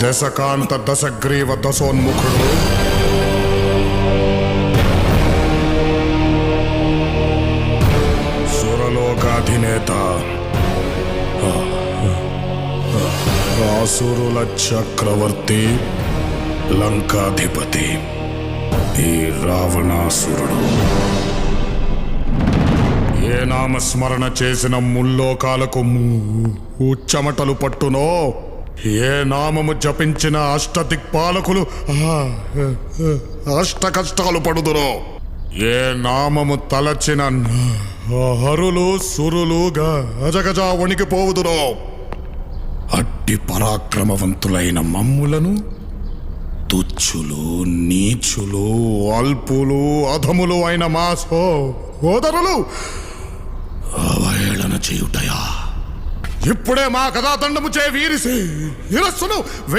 దశకాంత దశగ్రీవ దశోన్ముఖుడు సురలోకాధినేత ఆసురుల చక్రవర్తి లంకాధిపతి ఈ రావణాసురుడు ఏ నామస్మరణ చేసిన ముల్లోకాలకు చెమటలు పట్టునో, ఏ నామము జపించిన అష్టదిక్పాలకులు అష్ట కష్టాలు పడుదురో, ఏ నామము తలచిన హరులు సురులు గజగజ వణికిపోవుదురో, అట్టి పరాక్రమవంతులైన మమ్ములను తుచ్చులు నీచులు అల్పులు అధములు అయిన మా సోదరులు అవహేళన చేయుటయా? ఇప్పుడే మా కథాదండము చే వీరిసి శిరస్సును